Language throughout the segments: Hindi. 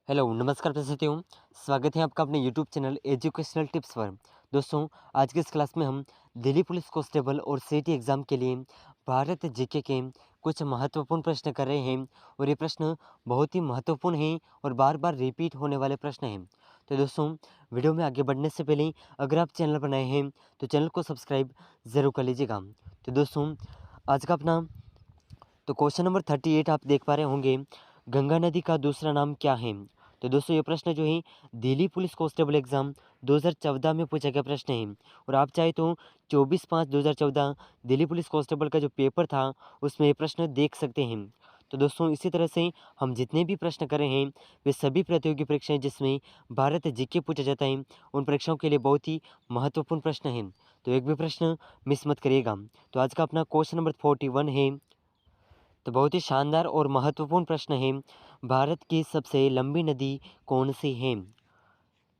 हेलो नमस्कार हूँ। स्वागत है आपका अपने यूट्यूब चैनल एजुकेशनल टिप्स पर। दोस्तों, आज की इस क्लास में हम दिल्ली पुलिस कांस्टेबल और सीटी एग्ज़ाम के लिए भारत जीके के कुछ महत्वपूर्ण प्रश्न कर रहे हैं और ये प्रश्न बहुत ही महत्वपूर्ण हैं और बार बार रिपीट होने वाले प्रश्न हैं। तो दोस्तों, वीडियो में आगे बढ़ने से पहले अगर आप चैनल पर नए हैं तो चैनल को सब्सक्राइब ज़रूर कर लीजिएगा। तो दोस्तों, आज का अपना क्वेश्चन नंबर 38 आप देख पा रहे होंगे, गंगा नदी का दूसरा नाम क्या है? तो दोस्तों, ये प्रश्न जो है दिल्ली पुलिस कांस्टेबल एग्ज़ाम 2014 में पूछा गया प्रश्न है और आप चाहे तो 24/5/2014 दिल्ली पुलिस कांस्टेबल का जो पेपर था उसमें ये प्रश्न देख सकते हैं। तो दोस्तों, इसी तरह से हम जितने भी प्रश्न कर रहे हैं वे सभी प्रतियोगी परीक्षाएं जिसमें भारत जीके पूछा जाता है उन परीक्षाओं के लिए बहुत ही महत्वपूर्ण प्रश्न हैं। तो एक भी प्रश्न मिस मत करिएगा। तो आज का अपना क्वेश्चन नंबर 41 है। तो बहुत ही शानदार और महत्वपूर्ण प्रश्न है, भारत की सबसे लंबी नदी कौन सी है?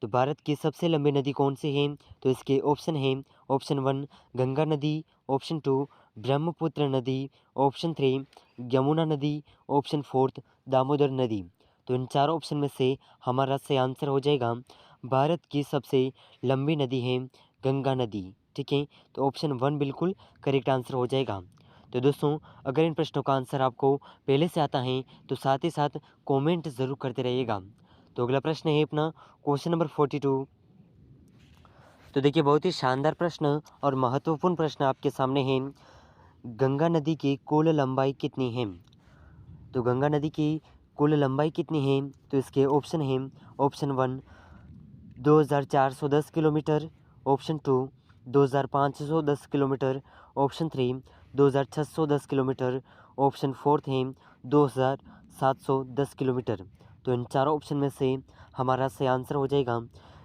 तो भारत की सबसे लंबी नदी कौन सी है? तो इसके ऑप्शन हैं, ऑप्शन 1 गंगा नदी, ऑप्शन 2 ब्रह्मपुत्र नदी, ऑप्शन 3 यमुना नदी, ऑप्शन 4 दामोदर नदी। तो इन चारों ऑप्शन में से हमारा सही आंसर हो जाएगा, भारत की सबसे लंबी नदी है गंगा नदी। ठीक है, तो ऑप्शन 1 बिल्कुल करेक्ट आंसर हो जाएगा। तो दोस्तों, अगर इन प्रश्नों का आंसर आपको पहले से आता है तो साथ ही साथ कमेंट ज़रूर करते रहिएगा। तो अगला प्रश्न है अपना क्वेश्चन नंबर 42। तो देखिए, बहुत ही शानदार प्रश्न और महत्वपूर्ण प्रश्न आपके सामने है, गंगा नदी की कुल लंबाई कितनी है? तो गंगा नदी की कुल लंबाई कितनी है? तो इसके ऑप्शन हैं, option 1 2410 kilometre, option 2 2510 kilometre, option 3 2610 kilometre, option 4 है 2710 किलोमीटर। तो इन चारों ऑप्शन में से हमारा सही आंसर हो जाएगा,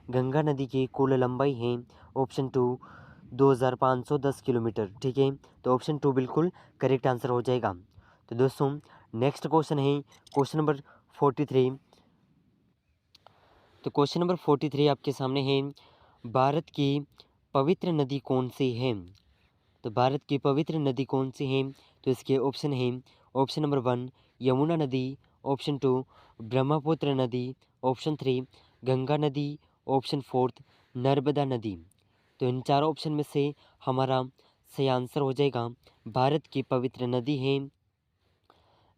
गंगा नदी की कुल लंबाई है ऑप्शन 2 2510 किलोमीटर। ठीक है, तो ऑप्शन 2 बिल्कुल करेक्ट आंसर हो जाएगा। तो दोस्तों, नेक्स्ट क्वेश्चन है क्वेश्चन नंबर 43। तो क्वेश्चन नंबर 43 आपके सामने है, भारत की पवित्र नदी कौन सी है? तो भारत की पवित्र नदी कौन सी है? तो इसके ऑप्शन हैं, ऑप्शन नंबर 1 यमुना नदी, ऑप्शन 2 ब्रह्मपुत्र नदी, ऑप्शन 3 गंगा नदी, ऑप्शन 4 नर्मदा नदी। तो इन चारों ऑप्शन में से हमारा सही आंसर हो जाएगा, भारत की पवित्र नदी है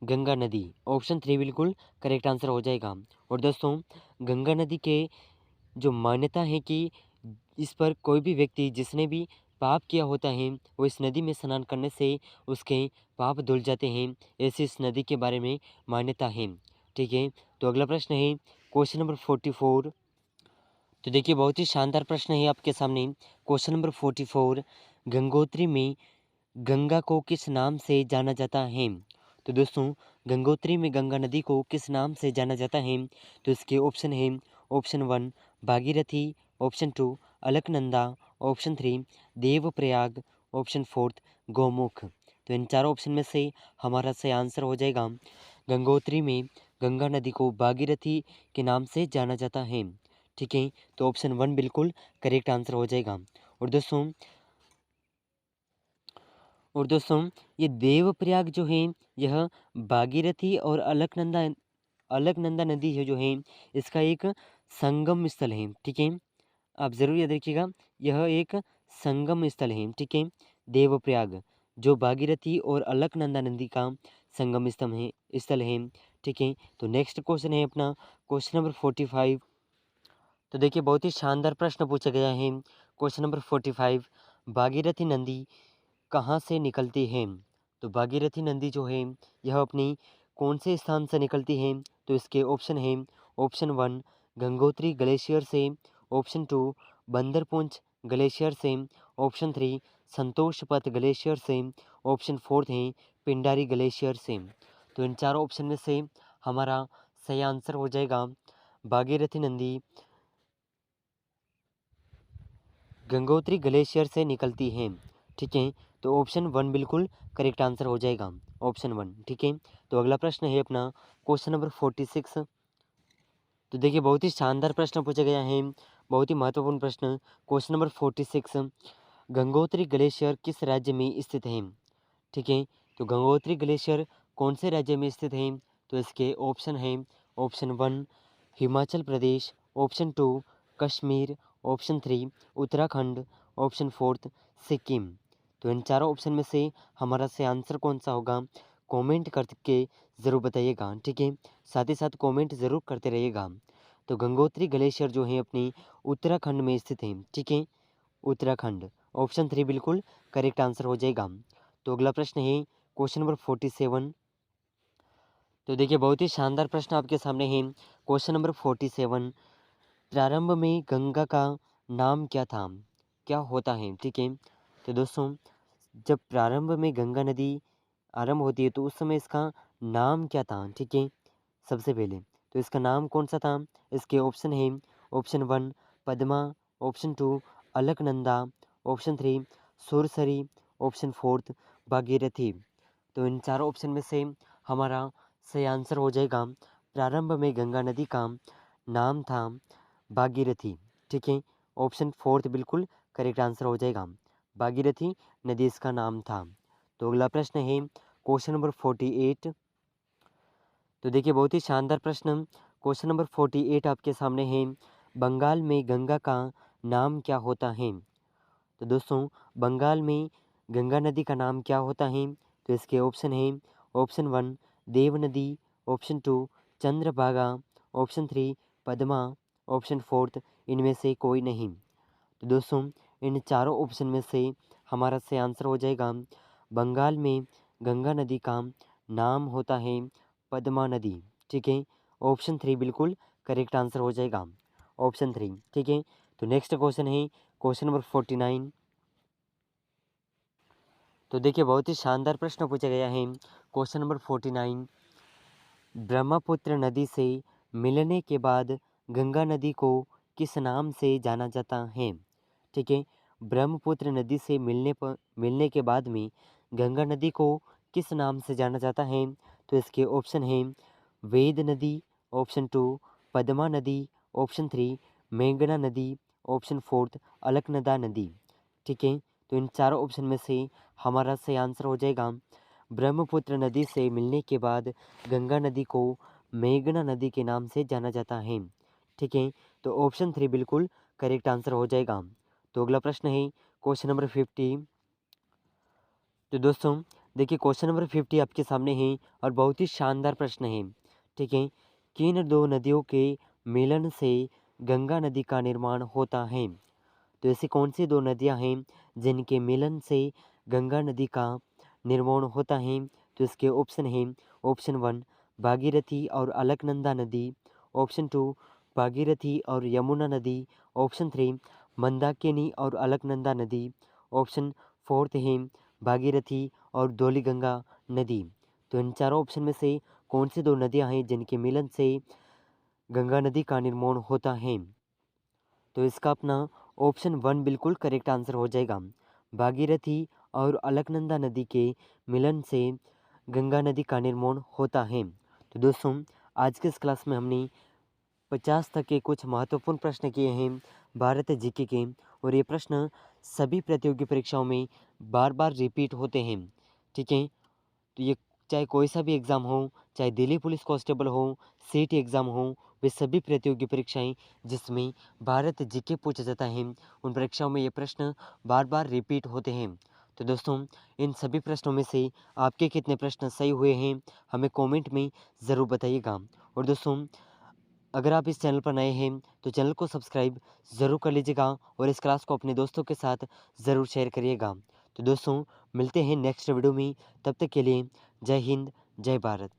गंगा नदी। ऑप्शन 3 बिल्कुल करेक्ट आंसर हो जाएगा। और दोस्तों, गंगा नदी के जो मान्यता है कि इस पर कोई भी व्यक्ति जिसने भी पाप किया होता है वो इस नदी में स्नान करने से उसके पाप धुल जाते हैं, ऐसी इस नदी के बारे में मान्यता है। ठीक है, तो अगला प्रश्न है क्वेश्चन नंबर 44। तो देखिए, बहुत ही शानदार प्रश्न है आपके सामने, क्वेश्चन नंबर 44, गंगोत्री में गंगा को किस नाम से जाना जाता है? तो दोस्तों, गंगोत्री में गंगा नदी को किस नाम से जाना जाता है? तो इसके ऑप्शन है, option 1 Bhagirathi, option 2 Alaknanda, option 3 Devprayag, option 4 Gaumukh. तो इन चारों ऑप्शन में से हमारा सही आंसर हो जाएगा, गंगोत्री में गंगा नदी को भागीरथी के नाम से जाना जाता है। ठीक है, तो ऑप्शन 1 बिल्कुल करेक्ट आंसर हो जाएगा। और दोस्तों, ये देवप्रयाग जो है यह भागीरथी और अलकनंदा नदी है जो है इसका एक संगम स्थल है। ठीक है, आप ज़रूर याद रखिएगा, यह एक संगम स्थल है। ठीक है, देवप्रयाग जो भागीरथी और अलकनंदा नदी का संगम स्थल है। ठीक है, तो नेक्स्ट क्वेश्चन है अपना क्वेश्चन नंबर 45। तो देखिए, बहुत ही शानदार प्रश्न पूछा गया है, क्वेश्चन नंबर 45, भागीरथी नदी कहाँ से निकलती है? तो भागीरथी नदी जो है यह अपनी कौन से स्थान से निकलती है? तो इसके ऑप्शन हैं, ऑप्शन 1 गंगोत्री ग्लेशियर से, ऑप्शन 2 बंदरपुंछ ग्लेशियर से, ऑप्शन 3 संतोषपथ ग्लेशियर से, ऑप्शन 4 है पिंडारी ग्लेशियर से। तो इन चारों ऑप्शन में से हमारा सही आंसर हो जाएगा, भागीरथी नदी गंगोत्री ग्लेशियर से निकलती हैं। ठीक है, तो ऑप्शन 1 बिल्कुल करेक्ट आंसर हो जाएगा, ऑप्शन 1। ठीक है, तो अगला प्रश्न है अपना क्वेश्चन नंबर 46। तो देखिए, बहुत ही शानदार प्रश्न पूछा गया है, बहुत ही महत्वपूर्ण प्रश्न, क्वेश्चन नंबर 46, गंगोत्री ग्लेशियर किस राज्य में स्थित है? ठीक है, तो गंगोत्री ग्लेशियर कौन से राज्य में स्थित है? तो इसके ऑप्शन हैं, option 1 Himachal Pradesh, option 2 Kashmir, option 3 Uttarakhand, option 4 Sikkim. तो इन चारों ऑप्शन में से हमारा से आंसर कौन सा होगा, कमेंट करके ज़रूर बताइएगा, ठीक है। साथ ही साथ कमेंट ज़रूर करते रहिएगा। तो गंगोत्री ग्लेशियर जो है अपनी उत्तराखंड में स्थित है, ठीक है, उत्तराखंड। ऑप्शन 3 बिल्कुल करेक्ट आंसर हो जाएगा। तो अगला प्रश्न है क्वेश्चन नंबर 47। तो देखिए बहुत ही शानदार प्रश्न आपके सामने है। क्वेश्चन नंबर 47, प्रारंभ में गंगा का नाम क्या था, क्या होता है, ठीक है। तो दोस्तों जब प्रारंभ में गंगा नदी आरंभ होती है तो उस समय इसका नाम क्या था, ठीक है। सबसे पहले तो इसका नाम कौन सा था, इसके ऑप्शन है option 1 Padma, option 2 Alaknanda, option 3 Sursari, option 4 Bhagirathi. तो इन चारों ऑप्शन में से हमारा सही आंसर हो जाएगा, प्रारंभ में गंगा नदी का नाम था भागीरथी, ठीक है। ऑप्शन 4 बिल्कुल करेक्ट आंसर हो जाएगा, भागीरथी नदी इसका नाम था। तो अगला प्रश्न है क्वेश्चन नंबर 48। तो देखिए बहुत ही शानदार प्रश्न क्वेश्चन नंबर 48 आपके सामने है। बंगाल में गंगा का नाम क्या होता है। तो दोस्तों बंगाल में गंगा नदी का नाम क्या होता है। तो इसके ऑप्शन है ऑप्शन 1 देव नदी, option 2 Chandrabhaga, option 3 Padma, option 4 इनमें से कोई नहीं। तो दोस्तों इन चारों ऑप्शन में से हमारा से आंसर हो जाएगा, बंगाल में गंगा नदी का नाम होता है पद्मा नदी, ठीक है। ऑप्शन 3 बिल्कुल करेक्ट आंसर हो जाएगा, ऑप्शन 3, ठीक है। तो नेक्स्ट क्वेश्चन है क्वेश्चन नंबर 49। तो देखिए बहुत ही शानदार प्रश्न पूछा गया है। क्वेश्चन नंबर 49, ब्रह्मपुत्र नदी से मिलने के बाद गंगा नदी को किस नाम से जाना जाता है, ठीक है। ब्रह्मपुत्र नदी से मिलने के बाद में गंगा नदी को किस नाम से जाना जाता है। तो इसके ऑप्शन हैं वेद नदी, ऑप्शन 2 पद्मा नदी, ऑप्शन 3 मेघना नदी, ऑप्शन 4 अलकनंदा नदी, ठीक है। तो इन चारों ऑप्शन में से हमारा सही आंसर हो जाएगा, ब्रह्मपुत्र नदी से मिलने के बाद गंगा नदी को मेघना नदी के नाम से जाना जाता है, ठीक है। तो ऑप्शन 3 बिल्कुल करेक्ट आंसर हो जाएगा। तो अगला प्रश्न है क्वेश्चन नंबर 50। तो दोस्तों देखिए क्वेश्चन नंबर 50 आपके सामने है और बहुत ही शानदार प्रश्न है, ठीक है। किन दो नदियों के मिलन से गंगा नदी का निर्माण होता है। तो ऐसी कौन सी दो नदियां हैं जिनके मिलन से गंगा नदी का निर्माण होता है। तो इसके ऑप्शन हैं ऑप्शन 1 भागीरथी और अलकनंदा नदी, ऑप्शन 2 भागीरथी और यमुना नदी, ऑप्शन 3 मंदाकिनी और अलकनंदा नदी, ऑप्शन 4 है भागीरथी और धौलीगंगा नदी। तो इन चारों ऑप्शन में से कौन सी दो नदियां हैं जिनके मिलन से गंगा नदी का निर्माण होता है। तो इसका अपना ऑप्शन 1 बिल्कुल करेक्ट आंसर हो जाएगा, भागीरथी और अलकनंदा नदी के मिलन से गंगा नदी का निर्माण होता है। तो दोस्तों आज के इस क्लास में हमने 50 तक के कुछ महत्वपूर्ण प्रश्न किए हैं भारत जीके के, और ये प्रश्न सभी प्रतियोगी परीक्षाओं में बार बार रिपीट होते हैं, ठीक है। तो ये चाहे कोई सा भी एग्ज़ाम हो, चाहे दिल्ली पुलिस कांस्टेबल हो, सीटी एग्ज़ाम हो, वे सभी प्रतियोगी परीक्षाएं जिसमें भारत जीके पूछा जाता है, उन परीक्षाओं में ये प्रश्न बार बार रिपीट होते हैं। तो दोस्तों इन सभी प्रश्नों में से आपके कितने प्रश्न सही हुए हैं हमें कमेंट में ज़रूर बताइएगा। और दोस्तों अगर आप इस चैनल पर नए हैं तो चैनल को सब्सक्राइब ज़रूर कर लीजिएगा और इस क्लास को अपने दोस्तों के साथ ज़रूर शेयर करिएगा। तो दोस्तों मिलते हैं नेक्स्ट वीडियो में, तब तक के लिए जय हिंद जय भारत।